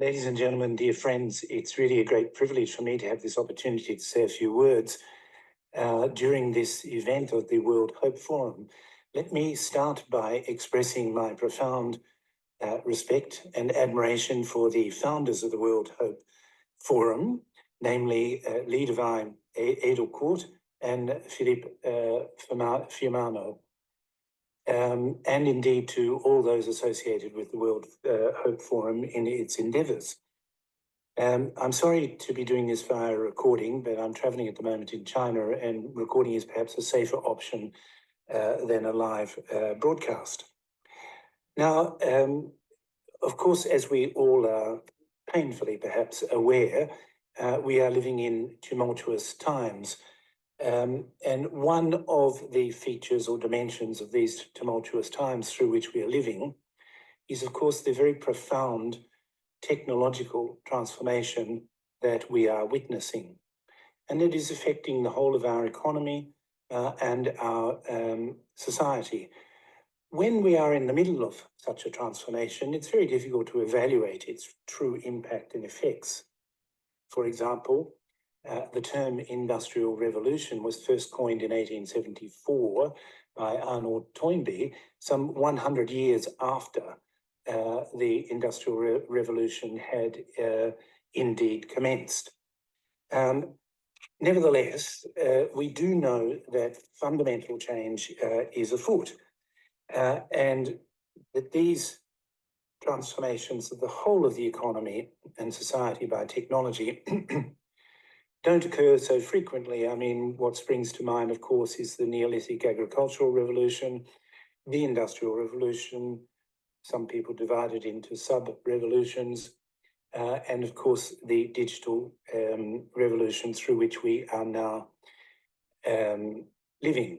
Ladies and gentlemen, dear friends, it's really a great privilege for me to have this opportunity to say a few words during this event of the World Hope Forum. Let me start by expressing my profound respect and admiration for the founders of the World Hope Forum, namely Liedewijn Edelkoort and Philippe Fiumano. And indeed to all those associated with the World Hope Forum in its endeavours. I'm sorry to be doing this via recording, but I'm travelling at the moment in China, and recording is perhaps a safer option than a live broadcast. Now, of course, as we all are painfully perhaps aware, we are living in tumultuous times. And one of the features or dimensions of these tumultuous times through which we are living is, of course, the very profound technological transformation that we are witnessing. And it is affecting the whole of our economy and our society. When we are in the middle of such a transformation, it's very difficult to evaluate its true impact and effects. For example, the term industrial revolution was first coined in 1874 by Arnold Toynbee, some 100 years after the Industrial Revolution had indeed commenced. Nevertheless, we do know that fundamental change is afoot, and that these transformations of the whole of the economy and society by technology don't occur so frequently. I mean, what springs to mind, of course, is the Neolithic agricultural revolution, the Industrial Revolution, some people divide it into sub-revolutions, and of course, the digital revolution through which we are now living.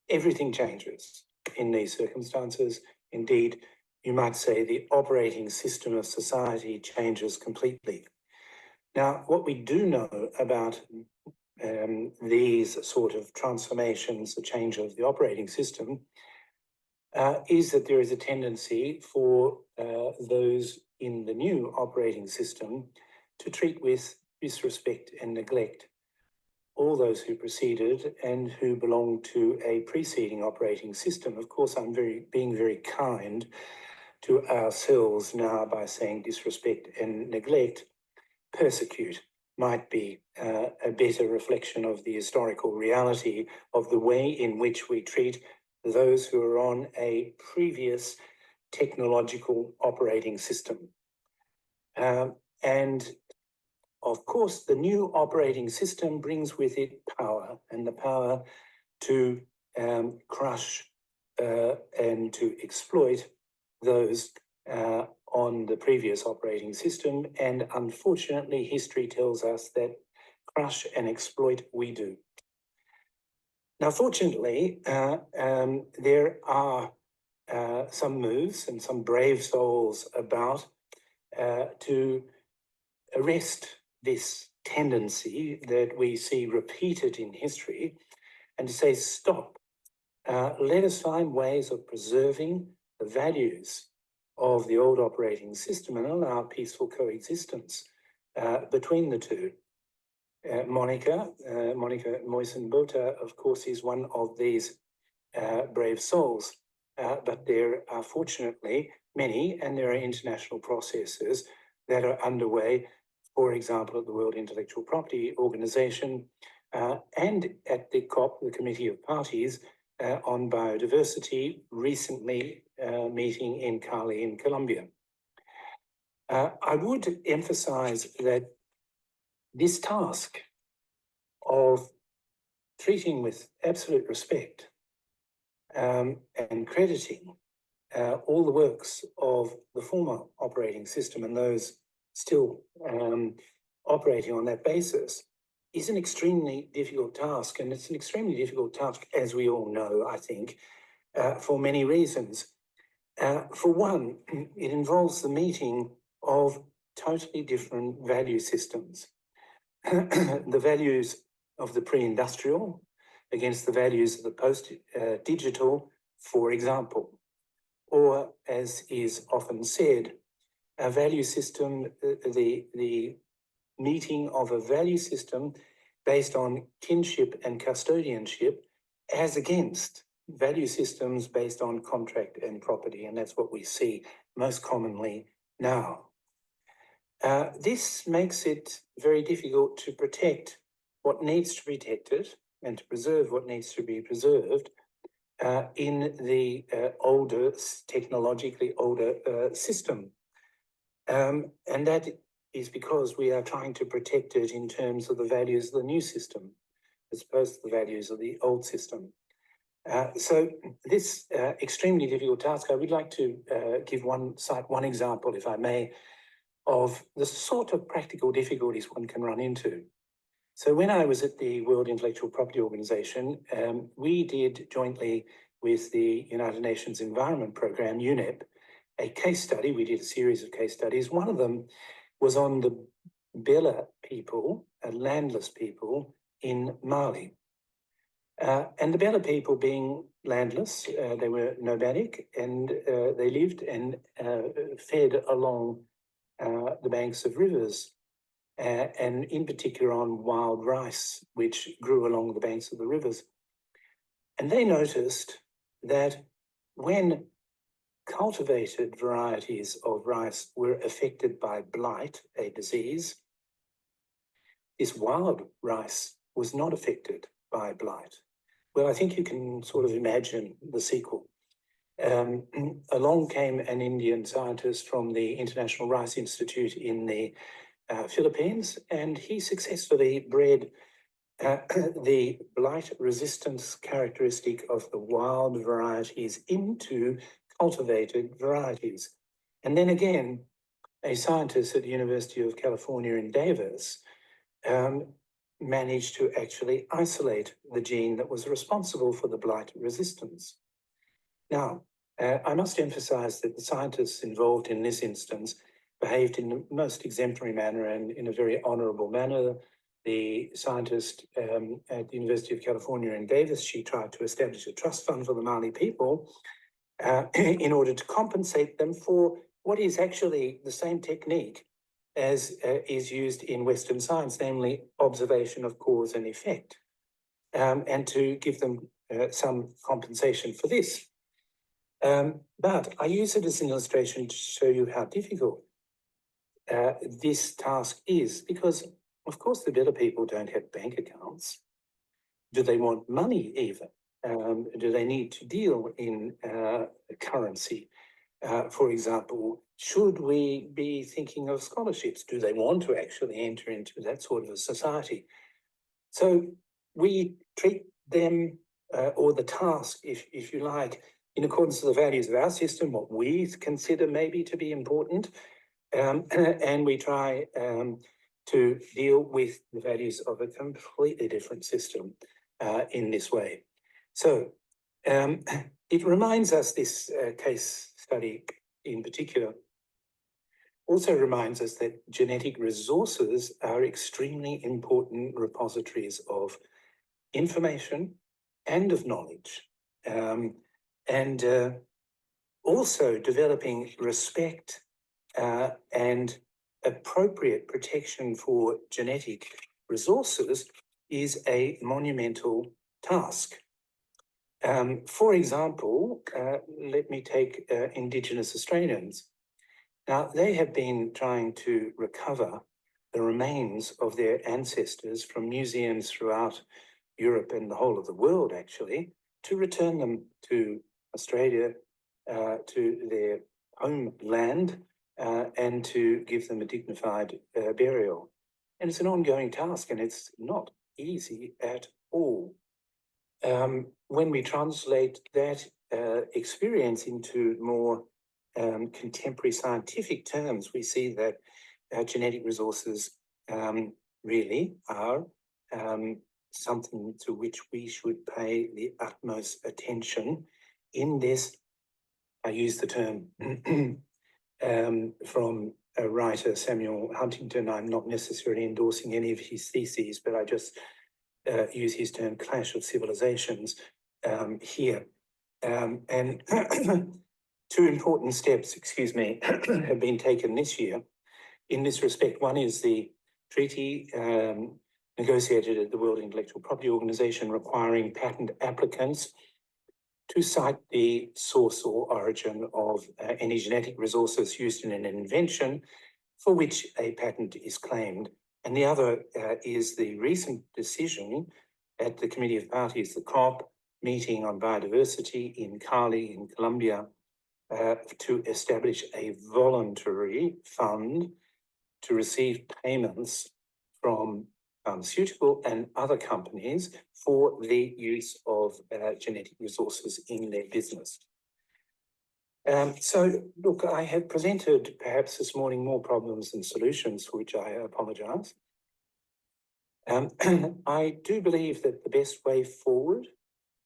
Everything changes in these circumstances. Indeed, you might say the operating system of society changes completely. Now, what we do know about these sort of transformations, the change of the operating system, is that there is a tendency for those in the new operating system to treat with disrespect and neglect all those who preceded and who belonged to a preceding operating system. Of course, I'm being very kind to ourselves now by saying disrespect and neglect. Persecute might be a better reflection of the historical reality of the way in which we treat those who are on a previous technological operating system. And of course, the new operating system brings with it power, and the power to crush and to exploit those on the previous operating system. And unfortunately, history tells us that crush and exploit we do. Now, fortunately, there are some moves and some brave souls about to arrest this tendency that we see repeated in history and to say, stop, let us find ways of preserving the values of the old operating system and allow peaceful coexistence between the two. Monica Moysen-Botha, of course, is one of these brave souls, but there are fortunately many, and there are international processes that are underway, for example, at the World Intellectual Property Organization and at the COP, the Committee of Parties on Biodiversity, recently meeting in Cali in Colombia. I would emphasize that this task of treating with absolute respect and crediting all the works of the former operating system and those still operating on that basis is an extremely difficult task. And it's an extremely difficult task, as we all know, I think, for many reasons. For one, it involves the meeting of totally different value systems. The values of the pre-industrial against the values of the post-digital, for example. Or, as is often said, a value system, the meeting of a value system based on kinship and custodianship as against value systems based on contract and property. And that's what we see most commonly now. This makes it very difficult to protect what needs to be protected and to preserve what needs to be preserved in the older, technologically older system. And that is because we are trying to protect it in terms of the values of the new system, as opposed to the values of the old system. So this extremely difficult task, I would like to cite one example, if I may, of the sort of practical difficulties one can run into. So when I was at the World Intellectual Property Organization, we did jointly with the United Nations Environment Programme, UNEP, a case study. We did a series of case studies. One of them was on the Bela people, landless people in Mali. And the Bela people being landless, they were nomadic, and they lived and fed along the banks of rivers, and in particular on wild rice, which grew along the banks of the rivers. And they noticed that when cultivated varieties of rice were affected by blight, a disease, this wild rice was not affected by blight. Well, I think you can sort of imagine the sequel. Along came an Indian scientist from the International Rice Institute in the Philippines, and he successfully bred the blight resistance characteristic of the wild varieties into cultivated varieties. And then again, a scientist at the University of California in Davis managed to actually isolate the gene that was responsible for the blight resistance. Now, I must emphasize that the scientists involved in this instance behaved in the most exemplary manner and in a very honorable manner. The scientist at the University of California in Davis, she tried to establish a trust fund for the Mali people in order to compensate them for what is actually the same technique as is used in Western science, namely observation of cause and effect, and to give them some compensation for this. But I use it as an illustration to show you how difficult this task is, because of course the Bela people don't have bank accounts. Do they want money even? Do they need to deal in currency? For example, should we be thinking of scholarships? Do they want to actually enter into that sort of a society? So we treat them, or the task, if you like, in accordance with the values of our system, what we consider maybe to be important, and we try to deal with the values of a completely different system in this way. So it reminds us, this case study in particular, also reminds us that genetic resources are extremely important repositories of information and of knowledge. And also developing respect and appropriate protection for genetic resources is a monumental task. For example, let me take Indigenous Australians. Now, they have been trying to recover the remains of their ancestors from museums throughout Europe and the whole of the world, actually, to return them to Australia, to their homeland, and to give them a dignified burial. And it's an ongoing task, and it's not easy at all. When we translate that experience into more contemporary scientific terms, we see that genetic resources really are something to which we should pay the utmost attention in this. I use the term from a writer, Samuel Huntington. I'm not necessarily endorsing any of his theses, but I just use his term clash of civilizations here. And Two important steps, have been taken this year in this respect. One is the treaty negotiated at the World Intellectual Property Organization requiring patent applicants to cite the source or origin of any genetic resources used in an invention for which a patent is claimed. And the other is the recent decision at the Committee of Parties, the COP meeting on biodiversity in Cali in Colombia, to establish a voluntary fund to receive payments from pharmaceutical and other companies for the use of genetic resources in their business. So, look, I have presented perhaps this morning more problems than solutions, for which I apologise. I do believe that the best way forward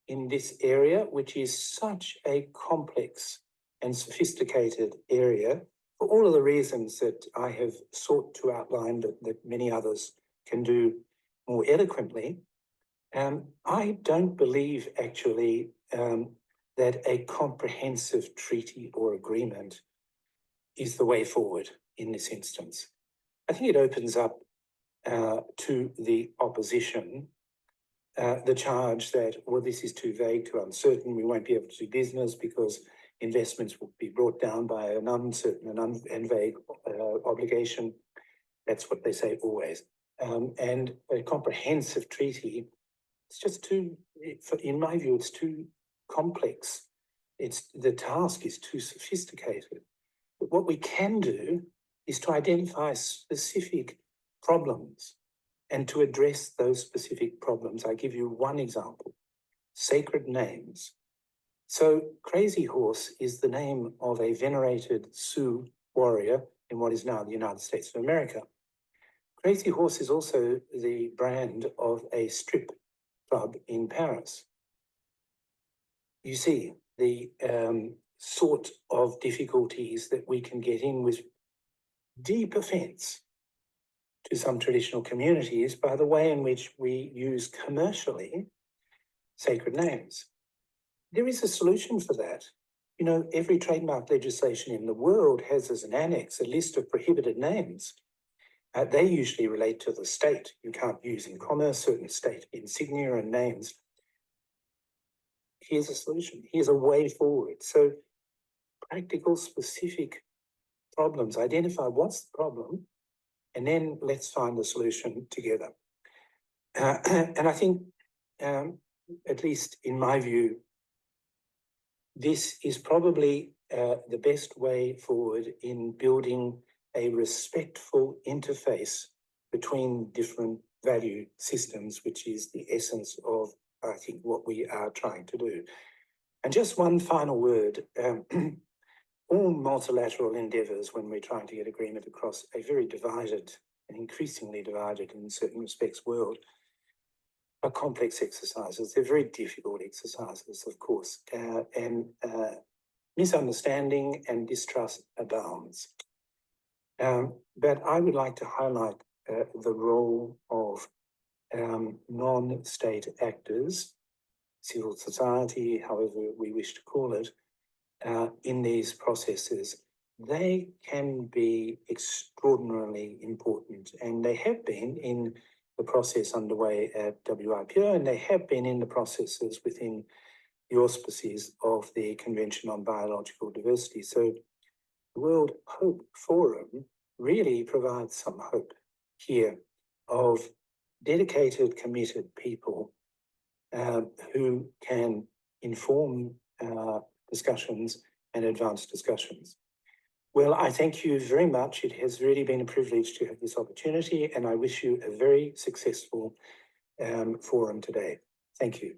in this area, which is such a complex and sophisticated area, for all of the reasons that I have sought to outline, that many others can do more eloquently, I don't believe actually that a comprehensive treaty or agreement is the way forward in this instance. I think it opens up to the opposition the charge that, well, this is too vague, too uncertain, we won't be able to do business because investments will be brought down by an uncertain and vague obligation. That's what they say always. And a comprehensive treaty, it's just too, in my view, it's too complex. The task is too sophisticated. But what we can do is to identify specific problems and to address those specific problems. I give you one example: sacred names. So Crazy Horse is the name of a venerated Sioux warrior in what is now the United States of America. Crazy Horse is also the brand of a strip club in Paris. You see the sort of difficulties that we can get in with deep offence to some traditional communities by the way in which we use commercially sacred names. There is a solution for that. You know, every trademark legislation in the world has as an annex a list of prohibited names. They usually relate to the state. You can't use in commerce certain state insignia and names. Here's a solution. Here's a way forward. So practical, specific problems. Identify what's the problem, and then let's find a solution together. And I think, at least in my view, this is probably the best way forward in building a respectful interface between different value systems, which is the essence of, I think, what we are trying to do. And just one final word. All multilateral endeavours, when we're trying to get agreement across a very divided and increasingly divided in certain respects world, are complex exercises. They're very difficult exercises, of course, and misunderstanding and distrust abounds. But I would like to highlight the role of non-state actors, civil society, however we wish to call it, in these processes. They can be extraordinarily important, and they have been in the process underway at WIPO, and they have been in the processes within the auspices of the Convention on Biological Diversity. So the World Hope Forum really provides some hope here of dedicated, committed people who can inform discussions and advance discussions. Well, I thank you very much. It has really been a privilege to have this opportunity, and I wish you a very successful forum today. Thank you.